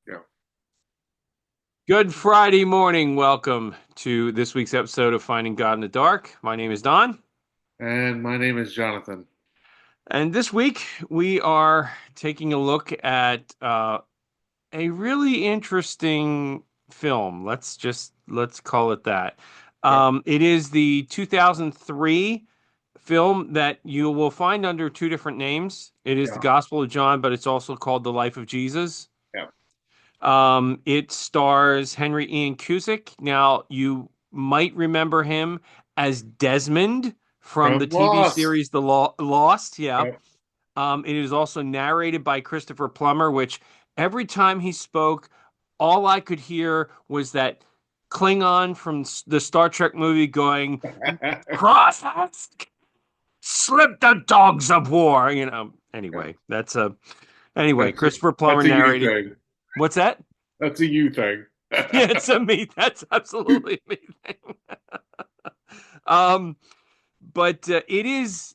Yeah. Good Friday morning. Welcome to this week's episode of Finding God in the Dark. My name is Don, And my name is Jonathan. and this week we are taking a look at a really interesting film. Let's call it that. Okay. It is the 2003 film that you will find under two different names. It is the Yeah. Gospel of John, but it's also called The Life of Jesus. Yeah. It stars Henry Ian Cusick. Now, you might remember him as Desmond from the From TV Lost. series Lost. Yeah. Yep. It is also narrated by Christopher Plummer, which every time he spoke, all I could hear was that Klingon from the Star Trek movie going, "Cross us, slip the dogs of war." Yeah. Anyway, anyway, That's a, Christopher Plummer that's a you narrated. thing. What's that? That's a you thing. Yeah, it's a me. That's absolutely a me thing. Um, but it is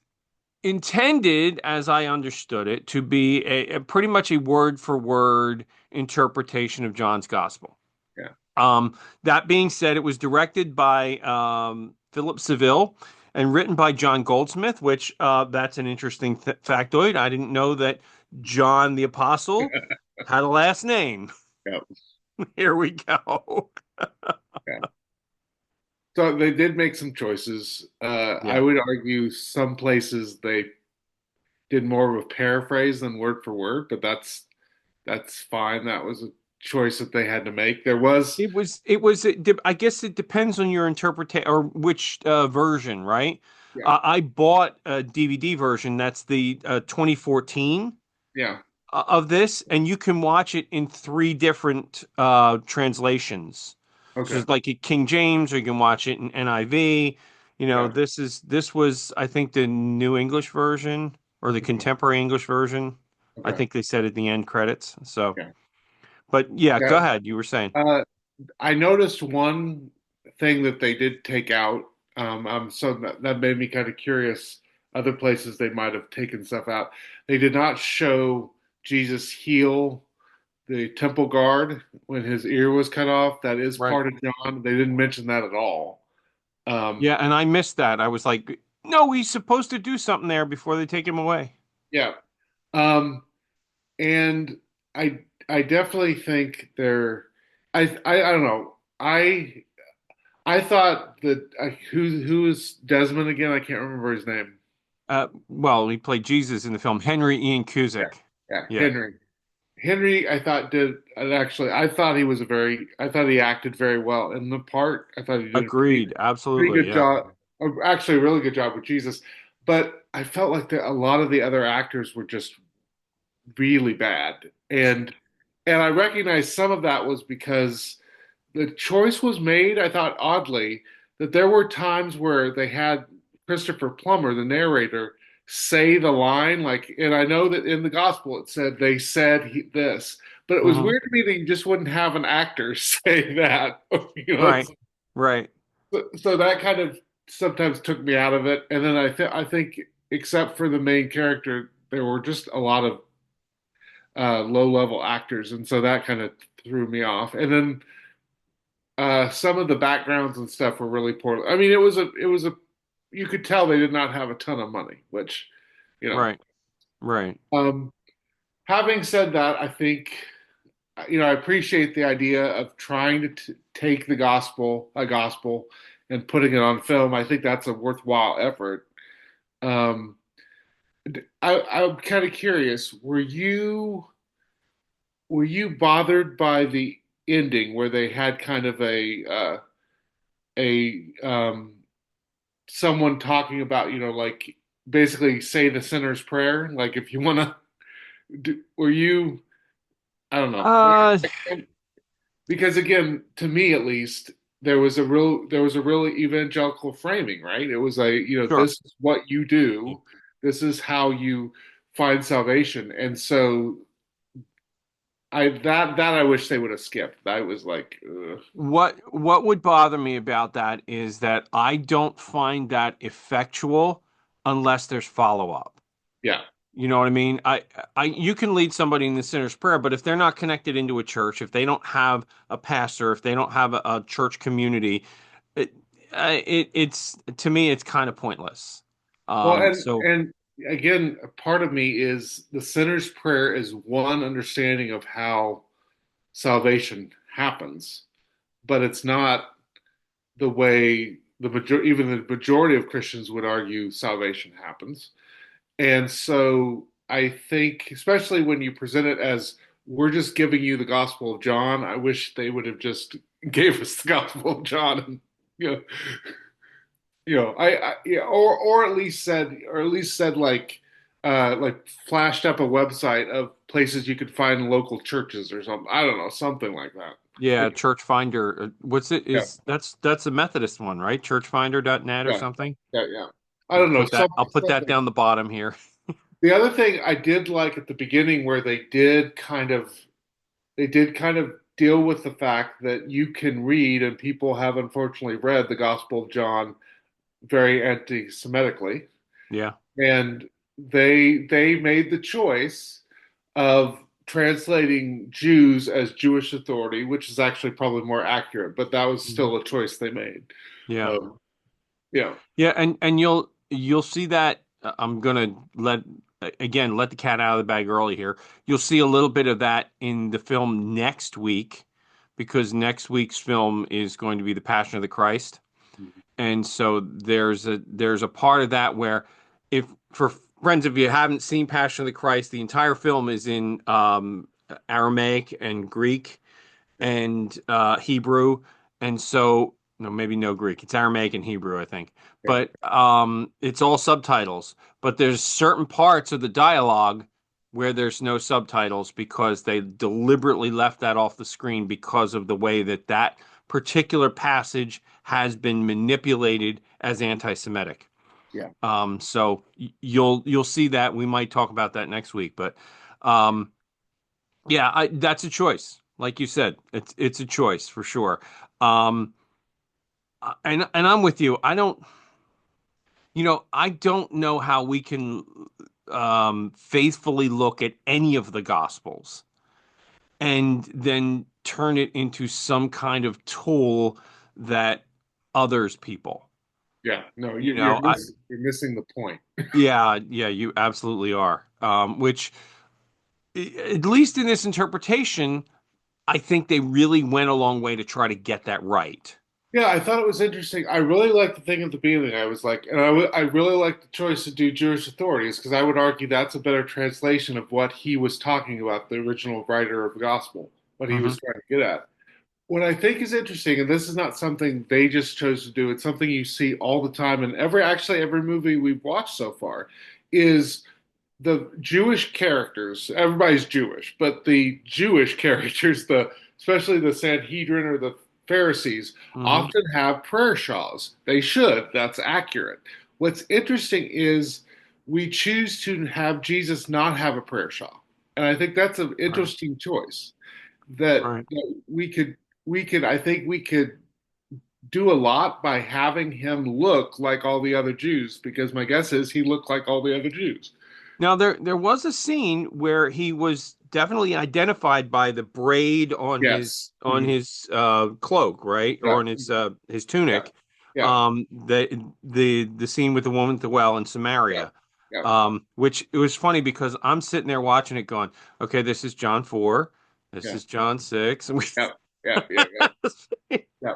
intended, as I understood it, to be a pretty much a word for word interpretation of John's gospel. Yeah. That being said, it was directed by Philip Seville and written by John Goldsmith, which that's an interesting factoid. I didn't know that John the Apostle had a last name. Yeah. Here we go. Yeah. So they did make some choices. I Yeah. would argue some places they did more of a paraphrase than word for word, but that's fine. That was a choice that they had to make. There was, I guess it depends on your interpretation or which version, right? yeah, I bought a DVD version that's the 2014 yeah, of this, and you can watch it in three different translations. So okay, it's like a King James, or you can watch it in NIV. yeah, This was, I think, the New English version or the okay, Contemporary English version. I okay, think they said at the end credits. So, yeah, but yeah, yeah. go ahead. You were saying. I noticed one thing that they did take out. So that made me kind of curious. Other places they might have taken stuff out. They did not show Jesus heal the temple guard when his ear was cut off. That is Right. part of John. They didn't mention that at all. Um, Yeah, and I missed that. I was like, no, he's supposed to do something there before they take him away. yeah. Um, and I definitely think they're. I don't know. I thought that who is Desmond again? I can't remember his name. Well, he played Jesus in the film. Henry Ian Yeah, Cusick. yeah, Yeah, Henry. Henry, I thought did actually. I thought he was a very. I thought he acted very well in the part. I thought he did a agreed. pretty Absolutely. good Yeah. job. Actually, a really good job with Jesus. But I felt like a lot of the other actors were just really bad, and I recognize some of that was because the choice was made, I thought oddly, that there were times where they had Christopher Plummer, the narrator, say the line, like, and I know that in the gospel it said they said this, but it was Hmm. weird to me that you just wouldn't have an actor say that, you know. Right. Right. So that kind of sometimes took me out of it, and then I think except for the main character, there were just a lot of low level actors, and so that kind of threw me off. And then some of the backgrounds and stuff were really poor. I mean, it was a you could tell they did not have a ton of money, which you know. Right. Right. Um, Having said that, I think I appreciate the idea of trying to take a gospel, and putting it on film. I think that's a worthwhile effort. Um, I'm kind of curious. Were you bothered by the ending where they had kind of a someone talking about, like basically say the sinner's prayer. Like if you want to, were you, I don't know. Uh, Because again, to me at least, there was a real evangelical framing, right? It was sure. this is what you do. This is how you find salvation. And so that I wish they would have skipped. I was like, ugh. What would bother me about that is that I don't find that effectual unless there's follow up. Yeah, You know what I mean? You can lead somebody in the sinner's prayer, but if they're not connected into a church, if they don't have a pastor, if they don't have a church community, it, it's to me, it's kind of pointless. Well, So and again, a part of me is the sinner's prayer is one understanding of how salvation happens, but it's not the way even the majority of Christians would argue salvation happens. And so I think, especially when you present it as we're just giving you the Gospel of John, I wish they would have just gave us the Gospel of John and you know, yeah, or at least said like flashed up a website of places you could find local churches or something. I don't know, something like that. yeah, But Church Finder. What's it? yeah, Is that's the Methodist one, right? Churchfinder.net or yeah, something. yeah. I don't know, I'll put that something. down the bottom here. The other thing I did like at the beginning where they did kind of deal with the fact that you can read, and people have unfortunately read the Gospel of John very anti-Semitically, Yeah. and they made the choice of translating Jews as Jewish authority, which is actually probably more accurate, but that was Mhm. still a choice they made. Yeah. Um, yeah, Yeah, and you'll see that I'm gonna let the cat out of the bag early here. You'll see a little bit of that in the film next week, because next week's film is going to be The Passion of the Christ. And so there's a part of that where, if for friends, if you haven't seen Passion of the Christ, the entire film is in Aramaic and Greek and Hebrew, and so no, maybe no Greek. It's Aramaic and Hebrew, I think. yeah, But it's all subtitles. But there's certain parts of the dialogue where there's no subtitles because they deliberately left that off the screen because of the way that that particular passage has been manipulated as anti-Semitic. yeah. So you'll see that. We might talk about that next week, but um, yeah, that's a choice. Like you said, it's a choice for sure. Um, and I'm with you. I don't know how we can faithfully look at any of the gospels and then turn it into some kind of tool that others people. Yeah. No, You know, you're missing the point. yeah, you absolutely are. Which, at least in this interpretation, I think they really went a long way to try to get that right. Yeah, I thought it was interesting. I really liked the thing at the beginning. I was like, and I really liked the choice to do Jewish authorities because I would argue that's a better translation of what he was talking about, the original writer of the gospel, what he Hmm. was trying to get at. What I think is interesting, and this is not something they just chose to do, it's something you see all the time in every movie we've watched so far, is the Jewish characters. Everybody's Jewish, but the Jewish characters, the especially the Sanhedrin or the Pharisees, Hmm. often have prayer shawls. They should. That's accurate. What's interesting is we choose to have Jesus not have a prayer shawl, and I think that's an Right. interesting choice. That Right. I think we could do a lot by having him look like all the other Jews, because my guess is he looked like all the other Jews. Now there was a scene where he was definitely identified by the braid Yes. on his cloak, right? Yeah. Or on his Yeah. tunic. Yeah. The scene with the woman at the well in Yeah. Samaria. Yeah. Which it was funny because I'm sitting there watching it going, okay, this is John 4, this Yeah. is John 6, and we Yeah. Yeah. Yeah. Yeah.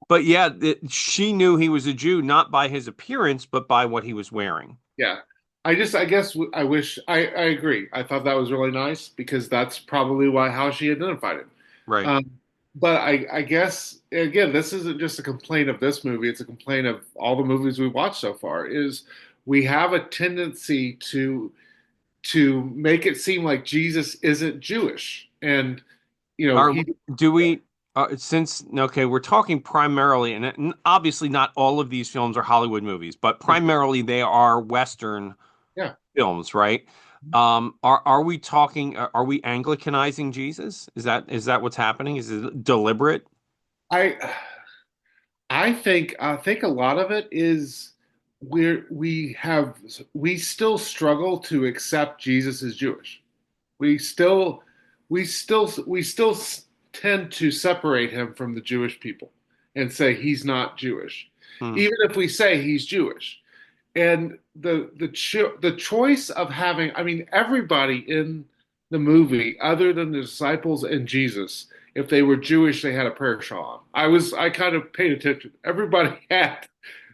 but yeah, she knew he was a Jew not by his appearance, but by what he was wearing. Yeah. I guess I wish, I agree. I thought that was really nice because that's probably how she identified him. Right. Um, but I guess, again, this isn't just a complaint of this movie, it's a complaint of all the movies we've watched so far, is we have a tendency to make it seem like Jesus isn't Jewish. And, Are he, do we since okay, we're talking primarily, and obviously not all of these films are Hollywood movies, but primarily they are Western yeah. films, right? Are we talking? Are we Anglicanizing Jesus? Is that what's happening? Is it deliberate? I think a lot of it is we still struggle to accept Jesus as Jewish. We still we still tend to separate him from the Jewish people and say he's not Jewish, Hmm. even if we say he's Jewish. And the choice of having, I mean, everybody in the movie, other than the disciples and Jesus, if they were Jewish, they had a prayer shawl on. I kind of paid attention. Everybody had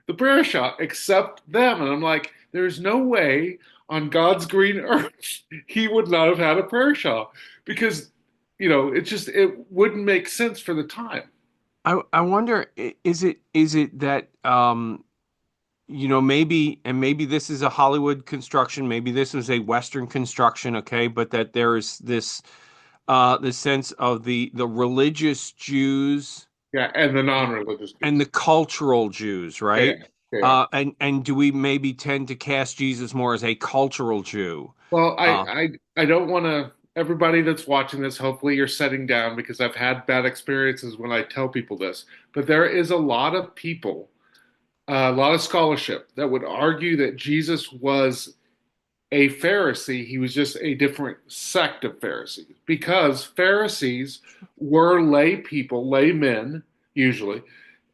the prayer shawl except them, and I'm like, there's no way on God's green earth he would not have had a prayer shawl because it wouldn't make sense for the time. I wonder, is it that maybe this is a Hollywood construction, maybe this was a Western construction, okay, but that there is this sense of the religious Jews Yeah, and the non-religious and the Jews. cultural Jews, Yeah, yeah, right? yeah. And do we maybe tend to cast Jesus more as a cultural Jew? Well, Uh, I don't want to. Everybody that's watching this, hopefully you're setting down because I've had bad experiences when I tell people this. But there is a lot of people, a lot of scholarship that would argue that Jesus was a Pharisee. He was just a different sect of Pharisees because Pharisees were lay people, lay men usually,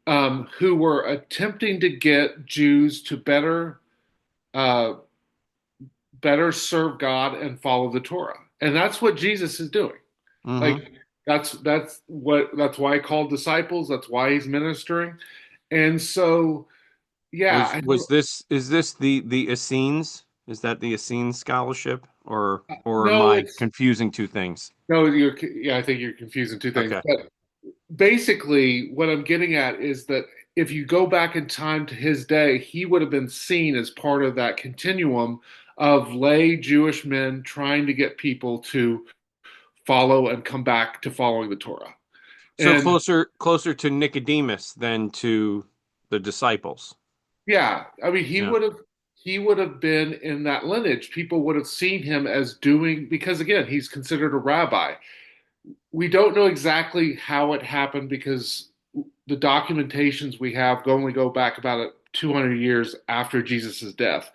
who were attempting to get Jews to uh, better serve God and follow the Torah. And that's what Jesus is doing. Like mhm. that's why he called disciples, that's why he's ministering. And so yeah, Was was this is this the Essenes? Is that the Essenes scholarship, or am no, I it's confusing two things? no, yeah, I think you're confusing two things. Okay. But basically what I'm getting at is that if you go back in time to his day, he would have been seen as part of that continuum of lay Jewish men trying to get people to follow and come back to following the Torah. So And closer to Nicodemus than to the disciples. yeah, I mean, Yeah. he would have been in that lineage. People would have seen him as doing because again, he's considered a rabbi. We don't know exactly how it happened because the documentations we have only go back about 200 years after Jesus' death.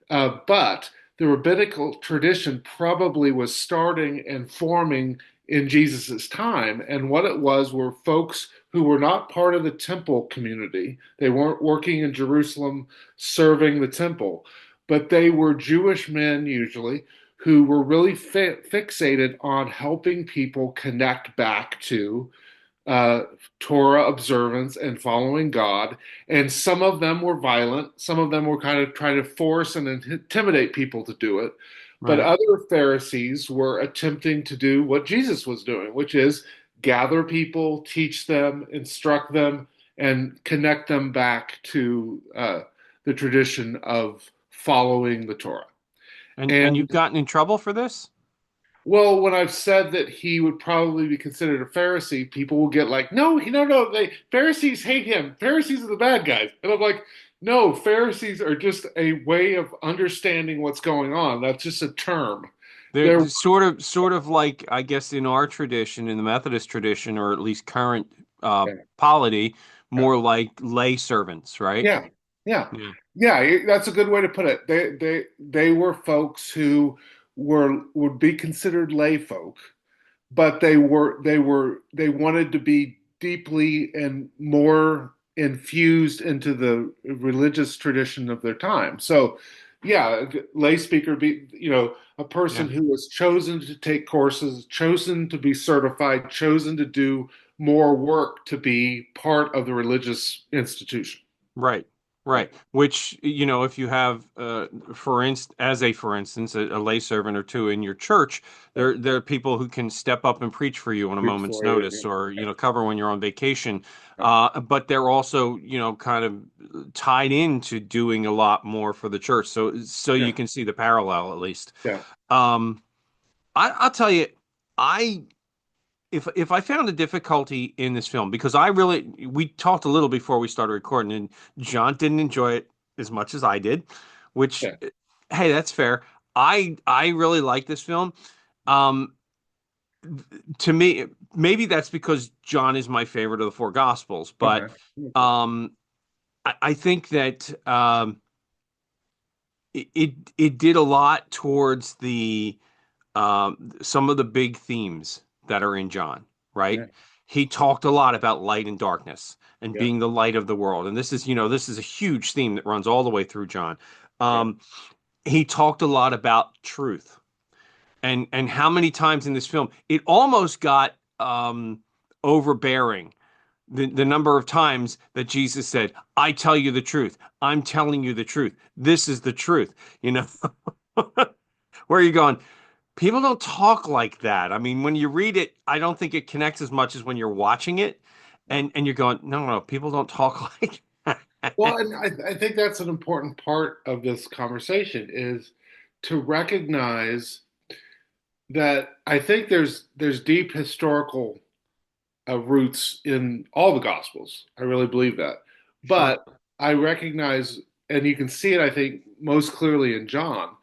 But the rabbinical tradition probably was starting and forming in Jesus' time. And what it was were folks who were not part of the temple community. They weren't working in Jerusalem serving the temple, but they were Jewish men usually who were really fixated on helping people connect back to uh, Torah observance and following God. And some of them were violent. Some of them were kind of trying to force and intimidate people to do it. But Right. other Pharisees were attempting to do what Jesus was doing, which is gather people, teach them, instruct them, and connect them back to the tradition of following the Torah. And And you've gotten in trouble for this? well, when I've said that he would probably be considered a Pharisee, people will get like, no, no, Pharisees hate him. Pharisees are the bad guys. And I'm like, no, Pharisees are just a way of understanding what's going on. That's just a term. They're They're, sort of like, I guess, in our tradition, in the Methodist tradition, or at least current yeah, polity, yeah, more like lay servants, right? yeah, yeah, Yeah. yeah. That's a good way to put it. They were folks who would be considered lay folk, but they wanted to be deeply and more infused into the religious tradition of their time. So, yeah, lay speaker be a person Yeah. who was chosen to take courses, chosen to be certified, chosen to do more work to be part of the religious institution. Right. Right. Right. Which, if you have, for instance, a lay servant or two in your church, Yeah. there are people who can step up and preach for you on a Preach moment's for you. notice, or, cover when you're on vacation. Yeah. But they're also, kind of tied into doing a lot more for the church. So Yeah. you can see the parallel at least. Yeah. Um, I'll tell you, I if I found a difficulty in this film, because we talked a little before we started recording, and John didn't enjoy it as much as I did, which, Yeah. hey, that's fair. I really like this film. Um, to me, maybe that's because John is my favorite of the four Gospels, but Okay. Okay. I think that. it did a lot towards the some of the big themes that are in John, right? Yeah, He talked a lot about light and darkness and yeah, being the light of the world. And this is, this is a huge theme that runs all the way through John. yeah. Um, he talked a lot about truth and how many times in this film it almost got overbearing. The number of times that Jesus said, I tell you the truth. I'm telling you the truth. This is the truth. You know, where are you going? People don't talk like that. I mean, when you read it, I don't think it connects as much as when you're watching it, Yeah. and you're going, no, no, no, people don't talk like Well, that. and I think that's an important part of this conversation is to recognize that I think there's deep historical roots in all the Gospels. I really believe that. Sure. But I recognize, and you can see it, I think, most clearly in John.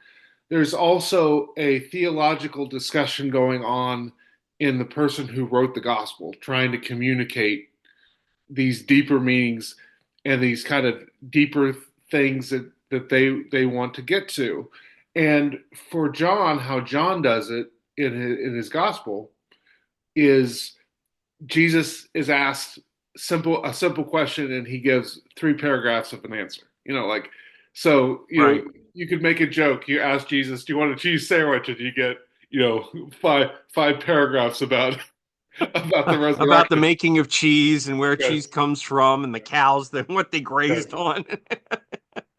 There's also a theological discussion going on in the person who wrote the Gospel, trying to communicate these deeper meanings and these kind of deeper things that they want to get to. And for John, how John does it in his gospel is Jesus is asked a simple question and he gives 3 paragraphs of an answer. Like so, Right. you could make a joke. You ask Jesus, "Do you want a cheese sandwich?" and you get, five paragraphs about about the About the resurrection. making of cheese and where cheese Yes. comes from and the cows that what they Yes. grazed on.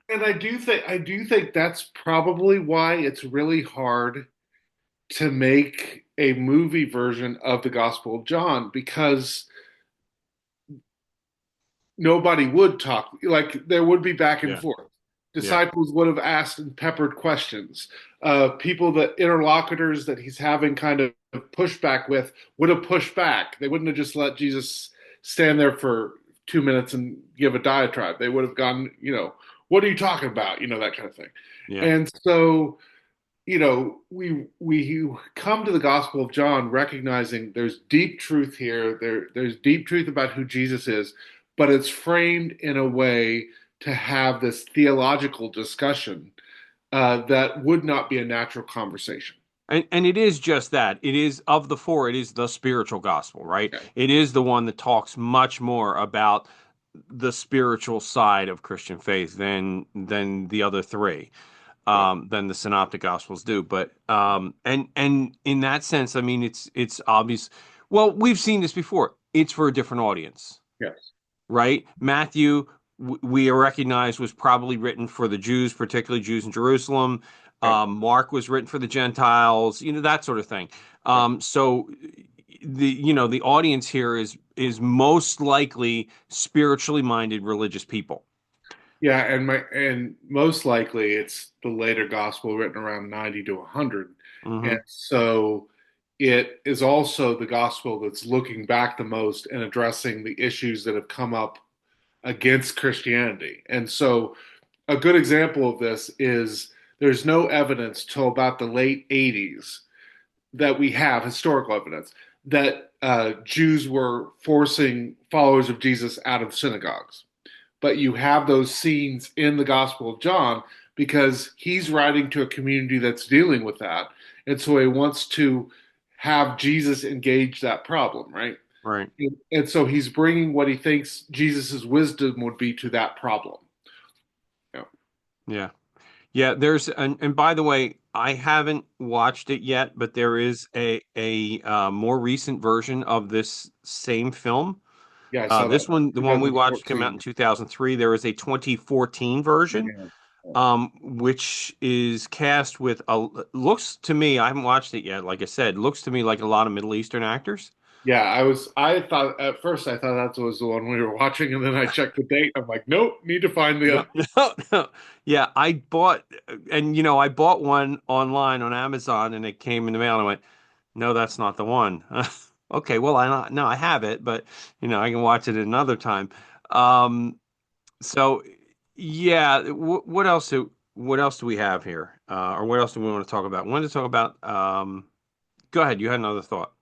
And I do think that's probably why it's really hard to make a movie version of the Gospel of John because nobody would talk. Like there would be back and Yeah. forth. Yeah. Disciples would have asked and peppered questions. People that interlocutors that he's having kind of pushback with would have pushed back. They wouldn't have just let Jesus stand there for 2 minutes and give a diatribe. They would have gone, what are you talking about? That kind of thing. Yeah. And so, we come to the Gospel of John recognizing there's deep truth here. There's deep truth about who Jesus is, but it's framed in a way to have this theological discussion that would not be a natural conversation. And it is just that. It is of the four, it is the spiritual gospel, right? Okay. It is the one that talks much more about the spiritual side of Christian faith than the other three, Yeah. than the synoptic gospels do. But and in that sense, I mean, it's obvious. Well, we've seen this before. It's for a different audience, Yes. right? Matthew, we recognize, was probably written for the Jews, particularly Jews in Jerusalem. Yeah. Mark was written for the Gentiles, that sort of thing. Yeah. So the audience here is most likely spiritually minded religious people. Yeah, and most likely it's the later gospel written around 90 to 100. And Hmm. so it is also the gospel that's looking back the most and addressing the issues that have come up against Christianity. And so a good example of this is there's no evidence till about the late 80s that we have historical evidence that Jews were forcing followers of Jesus out of synagogues, but you have those scenes in the Gospel of John because he's writing to a community that's dealing with that. And so he wants to have Jesus engage that problem, right? Right. And so he's bringing what he thinks Jesus's wisdom would be to that problem. Yeah. Yeah. Yeah, there's and by the way, I haven't watched it yet, but there is a more recent version of this same film. Yeah, I saw This that one, the one we watched, came out in 2014. 2003. There is a 2014 version, Yeah. which is cast with looks to me, I haven't watched it yet. Like I said, looks to me like a lot of Middle Eastern actors. Yeah, I thought at first I thought that was the one we were watching, and then I checked the date. I'm like, nope, need to find the No, other. no, no. Yeah, I bought, and I bought one online on Amazon, and it came in the mail, and I went, no, that's not the one. Okay, well, I not no, I have it, but I can watch it another time. Um, so yeah, what else do we have here? Or what else do we want to talk about? We want to talk about. Go ahead. You had another thought.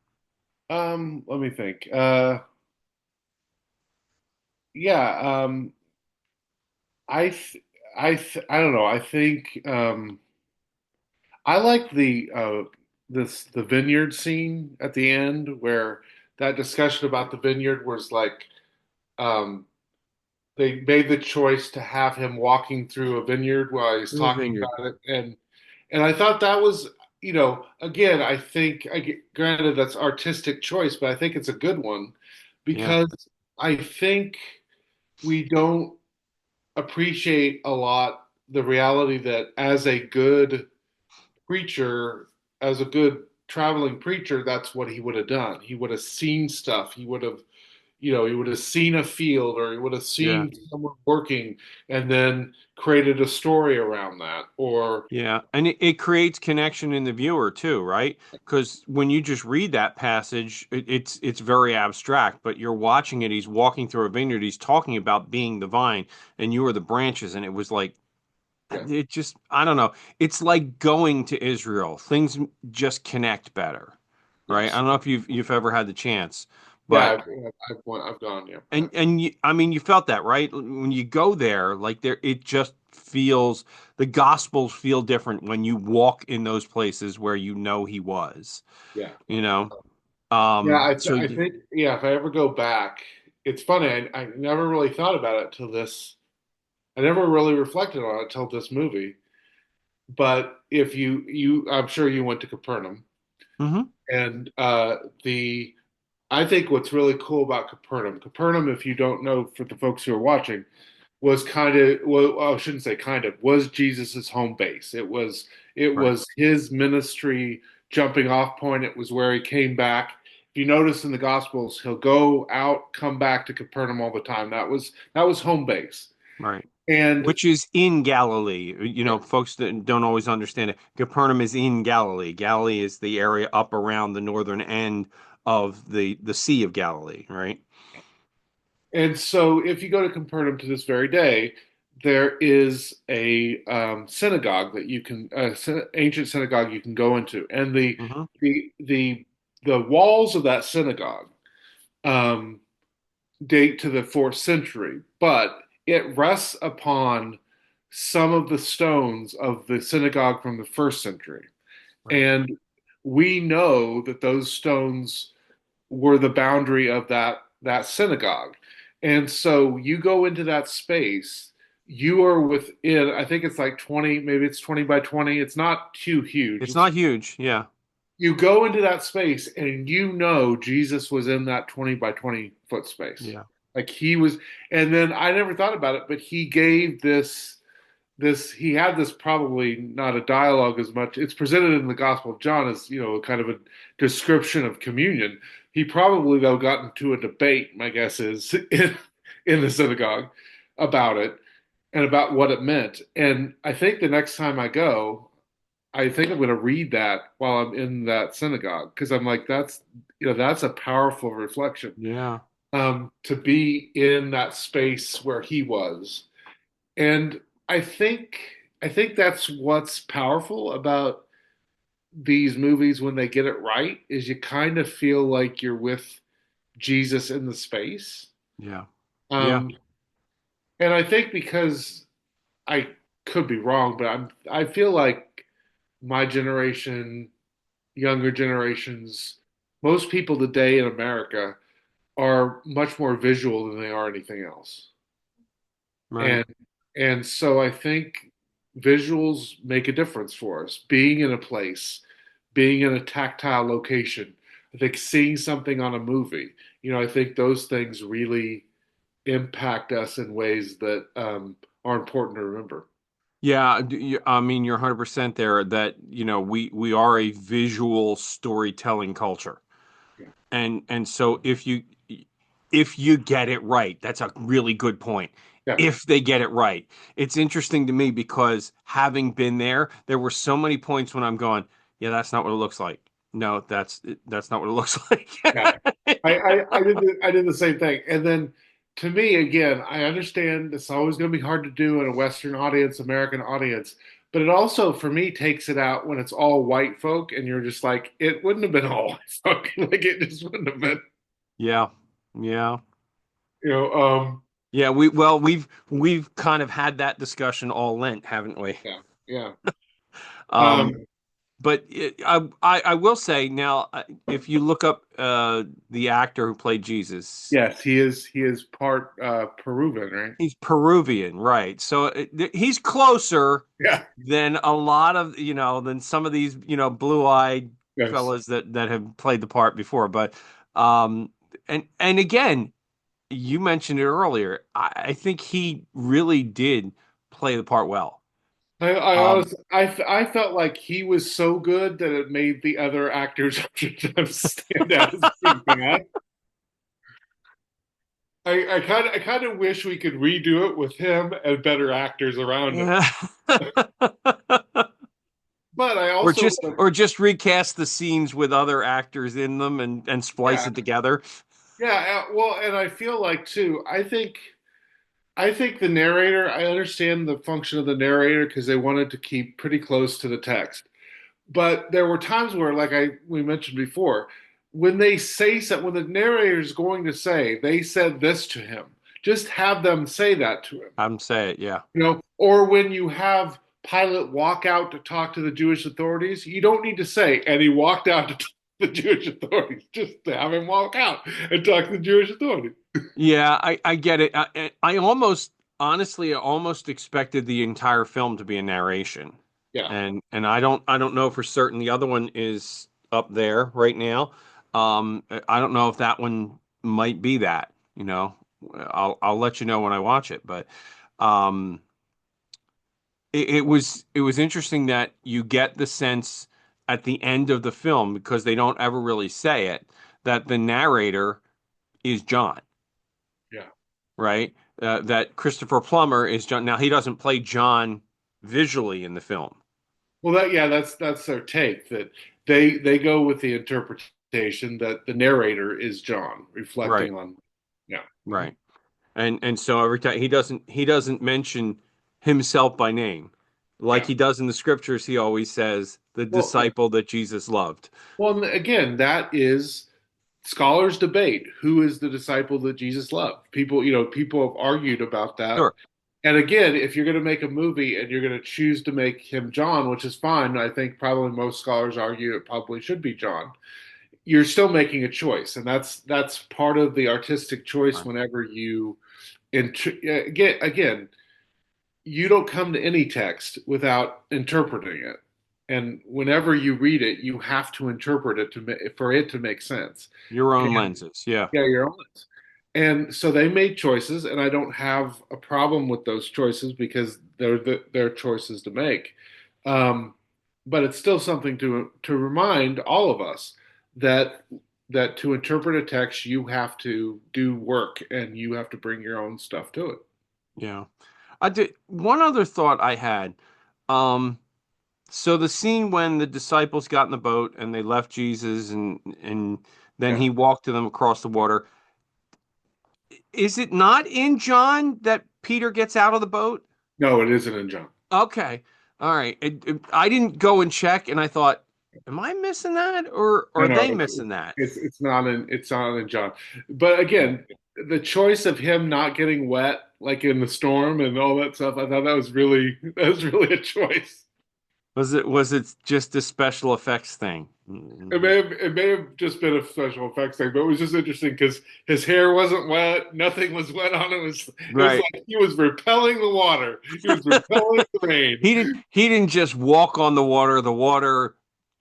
Let me think. Yeah, I th I don't know. I think I like the vineyard scene at the end where that discussion about the vineyard was like um, they made the choice to have him walking through a vineyard while he's Through a talking vineyard. about it, and I thought that was, again, I think granted that's artistic choice, but I think it's a good one Yeah. because I think we don't appreciate a lot the reality that as a good preacher, as a good traveling preacher, that's what he would have done. He would have seen stuff. He would have seen a field or he would have Yeah. seen someone working and then created a story around that. Or, Yeah, and it creates connection in the viewer too, right? Because when you just read that passage, it's very abstract, but you're watching it. He's walking through a vineyard. He's talking about being the vine, and you are the branches, and it was like yeah, it just I don't know. It's like going to Israel. Things just connect better, right? I yes. don't know if you've ever had the chance, Yeah, but I've gone, yeah. and I mean, you felt that, right? When you go there, like there, it just feels the Gospels feel different when you walk in those places where you know he was, Yeah. you know. Yeah, So I think, yeah, if I ever go back, it's funny. I never really thought about it till this. I never really reflected on it till this movie. But if I'm sure you went to Capernaum, hmm and the I think what's really cool about Capernaum, if you don't know, for the folks who are watching, was kind of, well, I shouldn't say kind of, was Jesus's home base. It right, was his ministry jumping off point. It was where he came back. If you notice in the Gospels, he'll go out, come back to Capernaum all the time. That was home base. right. And Which is in Galilee. You yeah, know, folks that don't always understand it. Capernaum is in Galilee. Galilee is the area up around the northern end of the Sea of Galilee, right? and so if you go to Capernaum to this very day, there is a synagogue that you can, ancient synagogue you can go into, and hmm the the the walls of that synagogue um, date to the fourth century, but it rests upon some of the stones of the synagogue from the first century, Right. and we know that those stones were the boundary of that synagogue. And so you go into that space, you are within, I think it's like 20, maybe it's 20 by 20. It's not too huge. It's not huge. Yeah. You go into that space and you know Jesus was in that 20 by 20 foot space. Yeah. Like he was, and then I never thought about it, but he gave he had this, probably not a dialogue as much. It's presented in the Gospel of John as, kind of a description of communion. He probably, though, got into a debate, my guess is, in the synagogue about it and about what it meant. And I think the next time I go, I think I'm going to read that while I'm in that synagogue because I'm like, that's a powerful reflection, Yeah. to be in that space where he was. And I think I think that's what's powerful about these movies when they get it right is you kind of feel like you're with Jesus in the space. Yeah. Yeah. Um, and I think because I could be wrong, but I feel like my generation, younger generations, most people today in America are much more visual than they are anything else. Right. And and so I think visuals make a difference for us. Being in a place, being in a tactile location, I think seeing something on a movie, I think those things really impact us in ways that are important to remember. Yeah, I mean, you're 100% there that, we are a visual storytelling culture. Yeah. And so if you get it right, that's a really good point. Yeah. If they get it right. It's interesting to me because having been there, there were so many points when I'm going, yeah, that's not what it looks like. No, that's not what it looks like. Yeah. I did the same thing. And then to me, again, I understand it's always going to be hard to do in a Western audience, American audience, but it also, for me, takes it out when it's all white folk and you're just like, it wouldn't have been all white folk. Like it just wouldn't have been, Yeah. Yeah. you know. Yeah, we've kind of had that discussion all Lent, haven't we? Yeah, yeah. Um, Um, but I will say now, if you look up the actor who played Jesus, yes, he is part Peruvian, right? he's Peruvian, right? So he's closer Yeah. than a lot of, than some of these, blue-eyed Yes. fellas that have played the part before. But um, and again, you mentioned it earlier. I think he really did play the part well. I Um, honestly, I felt like he was so good that it made the other actors stand out as being bad. I kind of wish we could redo it with him and better actors around him. But I or also, just recast the scenes with other actors in them and splice yeah, it together. yeah. Well, and I feel like too. I think the narrator. I understand the function of the narrator because they wanted to keep pretty close to the text. But there were times where, like we mentioned before, when they say something, when the narrator is going to say, they said this to him. Just have them say that to him, I'm saying, yeah, Or when you have Pilate walk out to talk to the Jewish authorities, you don't need to say, and he walked out to talk to the Jewish authorities. Just have him walk out and talk to the Jewish authorities. yeah, I get it. I almost, honestly, I almost expected the entire film to be a narration, Yeah. and I don't know for certain. The other one is up there right now. I don't know if that one might be that. I'll let you know when I watch it, but. Um, it was interesting that you get the sense at the end of the film, because they don't ever really say it, that the narrator is John, Yeah. right? That Christopher Plummer is John. Now he doesn't play John visually in the film. Well, that's their take that they go with the interpretation that the narrator is John, Right, reflecting on. Yeah. Mhm. right. And so every time he doesn't mention himself by name. Like Yeah. he does in the scriptures, he always says the Well, yeah. disciple that Jesus loved. Well, and again, that is scholars debate who is the disciple that Jesus loved. People have argued about that. Sure. And again, if you're going to make a movie and you're going to choose to make him John, which is fine, I think probably most scholars argue it probably should be John. You're still making a choice, and that's part of the artistic choice. Right. Whenever you again, you don't come to any text without interpreting it, and whenever you read it, you have to interpret it for it to make sense. Your own And lenses. Yeah. yeah, you're honest. And so they made choices, and I don't have a problem with those choices because they're choices to make. Um, but it's still something to remind all of us that that to interpret a text, you have to do work and you have to bring your own stuff to it. Yeah. I did one other thought I had. Um, so the scene when the disciples got in the boat and they left Jesus and then Yeah. he walked to them across the water. Is it not in John that Peter gets out of the boat? No, it isn't in John. Okay. All right. I didn't go and check and I thought, am I missing that or No, are no, they it's missing that? it's not in John. But again, the choice of him not getting wet, like in the storm and all that stuff, I thought that was really a choice. Was it just a special effects thing? It may have just been a special effects thing, but it was just interesting because his hair wasn't wet, nothing was wet on him. It was Right. like he was repelling the water. He was repelling the rain. He didn't just walk on the water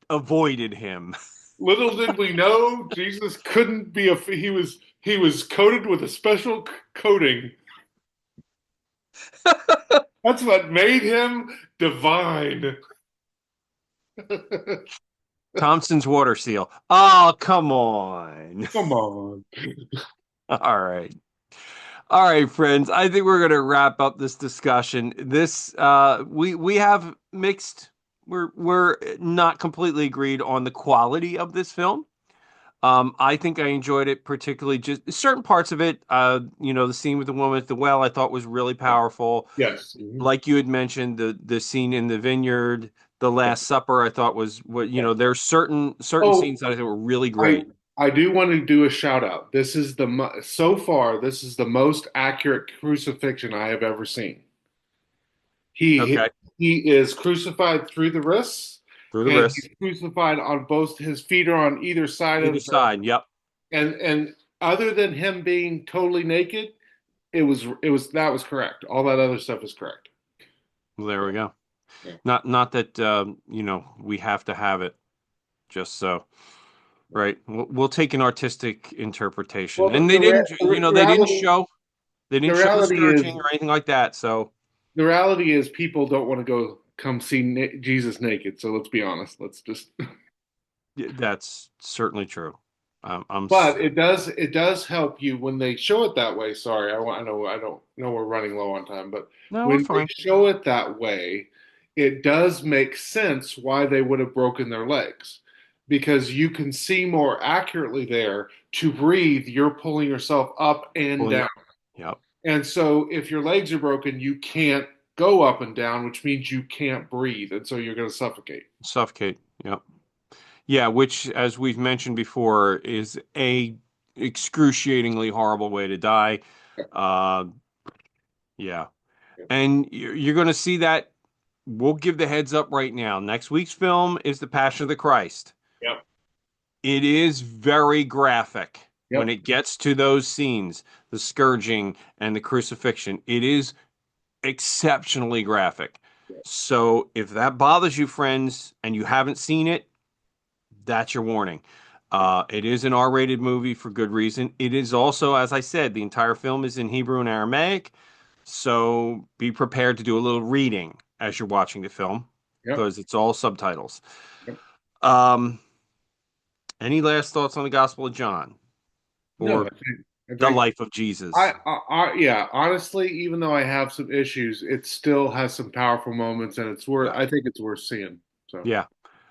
avoided him. Little did we know Jesus couldn't be he was coated with a special coating. That's what made him divine. Thompson's water seal. Oh, come on. Come on. All right. All right, friends. I think we're going to wrap up this discussion. We have mixed, we're not completely agreed on the quality of this film. I think I enjoyed it, particularly just certain parts of it. The scene with the woman at the well I thought was really powerful. Yes. Mhm. Like you had mentioned, the scene in the vineyard, the Yeah. Last Supper, I thought was what, Yeah. there's certain Oh, scenes that I think were really I great. I do want to do a shout out. This is so far, this is the most accurate crucifixion I have ever seen. He Okay. he is crucified through the wrists, Through the and wrists, he's crucified on both his feet are on either side either of the side. Yep. and other than him being totally naked, it was that was correct. All that other stuff is correct. Well, there we go. Yeah. Not that we have to have it just so. Right. We'll take an artistic interpretation. Well, And they didn't, they the didn't show the reality is scourging or anything like that. So the reality is people don't want to go come see Jesus naked. So let's be honest. Let's just. that's certainly true. But it does help you when they show it that way. Sorry, I don't know we're running low on time, but No, we're when they fine. show it that way, it does make sense why they would have broken their legs. Because you can see more accurately there to breathe, you're pulling yourself up and Pulling down. up. Yep. And so if your legs are broken, you can't go up and down, which means you can't breathe. And so you're going to suffocate. Suffocate. Yep. Yeah, which, as we've mentioned before, is a excruciatingly horrible way to die. Uh, yeah. And you're going to see that. We'll give the heads up right now. Next week's film is The Passion of the Christ. Yep. It is very graphic when Yep. it gets to those scenes, the scourging and the crucifixion. It is exceptionally graphic. So if that bothers you, friends, and you haven't seen it, that's your warning. It is an R-rated movie for good reason. It is also, as I said, the entire film is in Hebrew and Aramaic. So be prepared to do a little reading as you're watching the film Yep. because it's all subtitles. Yep. Um, any last thoughts on the Gospel of John No, or I the think life of Jesus? yeah, honestly, even though I have some issues, it still has some powerful moments, and it's worth. Yeah. I think it's worth seeing. So Yeah.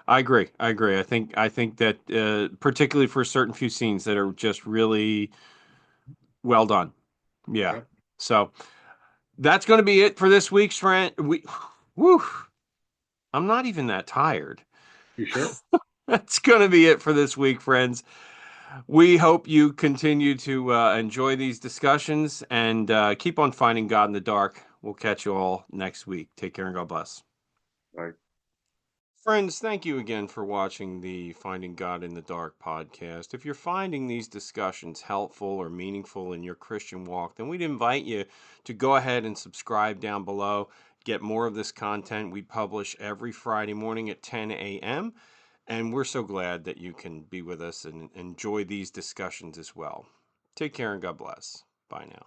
I agree. I agree. I think that particularly for certain few scenes that are just really well done. Yeah. yeah, So that's going to be it for this week's friend. Whew, I'm not even that tired. you sure? That's going to be it for this week, friends. We hope you continue to enjoy these discussions and keep on finding God in the dark. We'll catch you all next week. Take care and God bless. Right. Friends, thank you again for watching the Finding God in the Dark podcast. If you're finding these discussions helpful or meaningful in your Christian walk, then we'd invite you to go ahead and subscribe down below. Get more of this content. We publish every Friday morning at 10 a.m. And we're so glad that you can be with us and enjoy these discussions as well. Take care and God bless. Bye now.